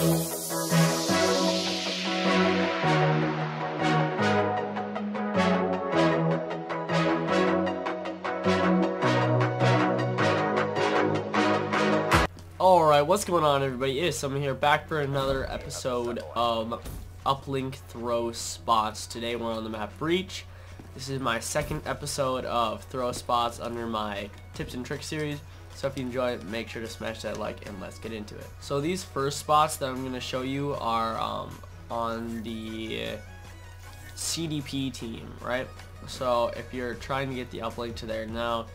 Alright, what's going on, everybody? It is someone here back for another episode of Uplink Throw Spots. Today we're on the map Breach. This is my second episode of Throw Spots under my Tips and Tricks series. So if you enjoy it, make sure to smash that like and let's get into it. So these first spots that I'm going to show you are on the CDP team, right? So if you're trying to get the uplink to there now,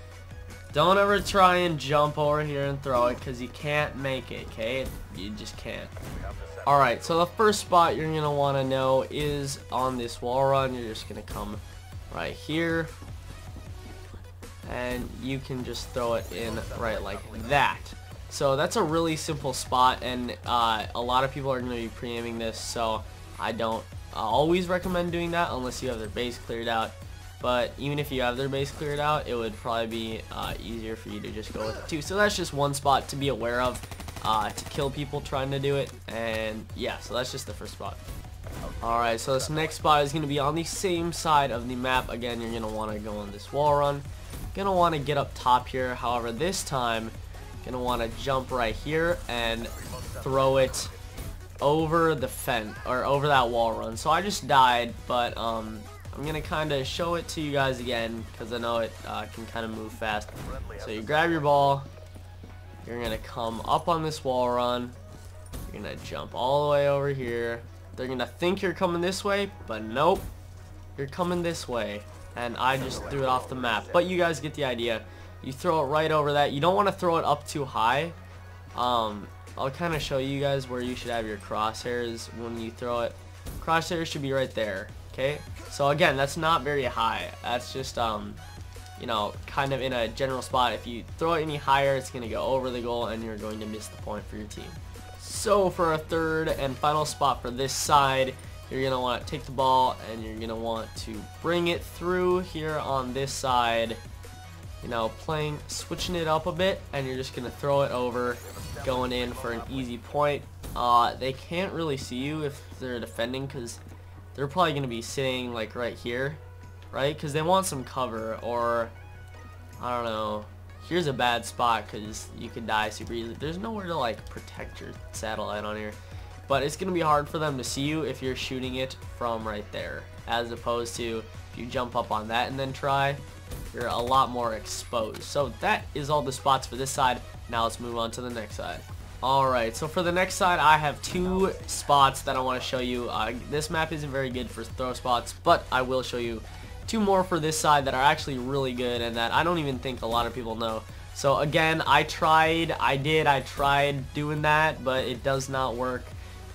don't ever try and jump over here and throw it because you can't make it, okay? You just can't. Alright, so the first spot you're going to want to know is on this wall run. You're just going to come right here. And you can just throw it in right like that. So that's a really simple spot, and a lot of people are going to be pre-aiming this, so I don't always recommend doing that unless you have their base cleared out. But even if you have their base cleared out, it would probably be easier for you to just go with it too. So that's just one spot to be aware of to kill people trying to do it. And yeah, so that's just the first spot. Alright, so this next spot is going to be on the same side of the map. Again, you're going to want to go on this wall run. Going to want to get up top here. However, this time, going to want to jump right here and throw it over the fence, or over that wall run. So I just died, but I'm going to kind of show it to you guys again because I know it can kind of move fast. So you grab your ball, you're going to come up on this wall run, you're going to jump all the way over here. They're going to think you're coming this way, but nope, you're coming this way. And I just threw it off the map. But you guys get the idea. You throw it right over that. You don't want to throw it up too high. I'll kind of show you guys where you should have your crosshairs when you throw it. Crosshairs should be right there. Okay, so again, that's not very high. That's just you know, kind of in a general spot. If you throw it any higher, it's going to go over the goal and you're going to miss the point for your team. So for a third and final spot for this side, you're going to want to take the ball and you're going to want to bring it through here on this side, you know, switching it up a bit, and you're just going to throw it over, going in for an easy point. They can't really see you if they're defending because they're probably going to be sitting like right here, right? Because they want some cover, or I don't know. Here's a bad spot because you could die super easily. There's nowhere to like protect your satellite on here. But it's going to be hard for them to see you if you're shooting it from right there. As opposed to if you jump up on that and then try, you're a lot more exposed. So that is all the spots for this side. Now let's move on to the next side. Alright, so for the next side, I have two spots that I want to show you. This map isn't very good for throw spots, but I will show you two more for this side that are actually really good and that I don't even think a lot of people know. So again, I tried doing that, but it does not work.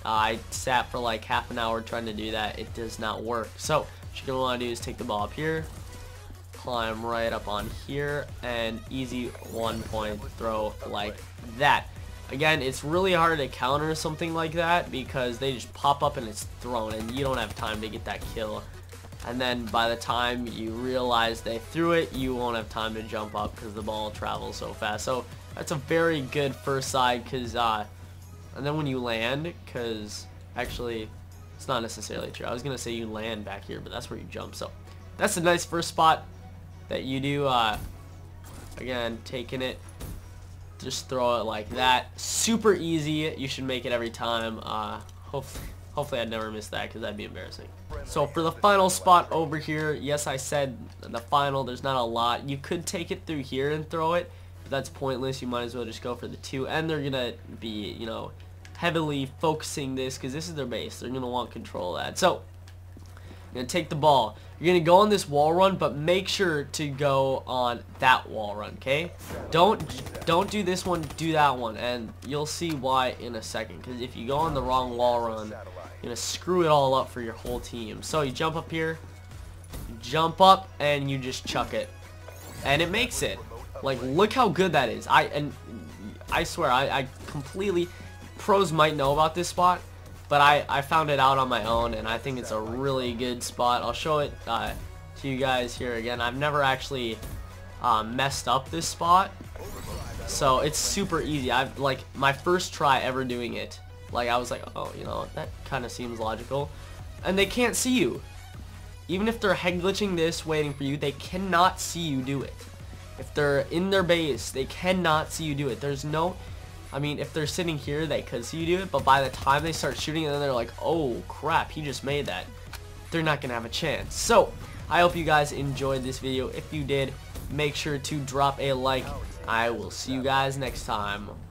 I sat for like half an hour trying to do that. It does not work. So what you're going to want to do is take the ball up here, climb right up on here, and easy 1-point throw like that. Again, it's really hard to counter something like that because they just pop up and it's thrown and you don't have time to get that kill. And then by the time you realize they threw it, you won't have time to jump up because the ball travels so fast. So that's a very good first side because and then when you land, because actually it's not necessarily true. I was going to say you land back here, but that's where you jump. So that's a nice first spot that you do. Again, taking it, just throw it like that. Super easy. You should make it every time. Hopefully I'd never miss that because that'd be embarrassing. So for the final spot over here, yes, I said the final, there's not a lot. You could take it through here and throw it, but that's pointless. You might as well just go for the two, and they're going to be, you know, heavily focusing this because this is their base. They're going to want control of that. So you're going to take the ball. You're going to go on this wall run, but make sure to go on that wall run, okay? Don't do this one, do that one, and you'll see why in a second. Because if you go on the wrong wall run, you're going to screw it all up for your whole team. So you jump up here, you jump up, and you just chuck it. And it makes it. Like, look how good that is. I swear, I completely... Pros might know about this spot, but I found it out on my own, and I think it's a really good spot. I'll show it to you guys here again. I've never actually messed up this spot, so it's super easy. I've like my first try ever doing it, Like, I was like, oh, you know, that kind of seems logical. And they can't see you. Even if they're head glitching this, waiting for you, they cannot see you do it. If they're in their base, they cannot see you do it. There's no... I mean, if they're sitting here, they could see you do it, but by the time they start shooting, and then they're like, oh, crap, he just made that. They're not going to have a chance. So, I hope you guys enjoyed this video. If you did, make sure to drop a like. I will see you guys next time.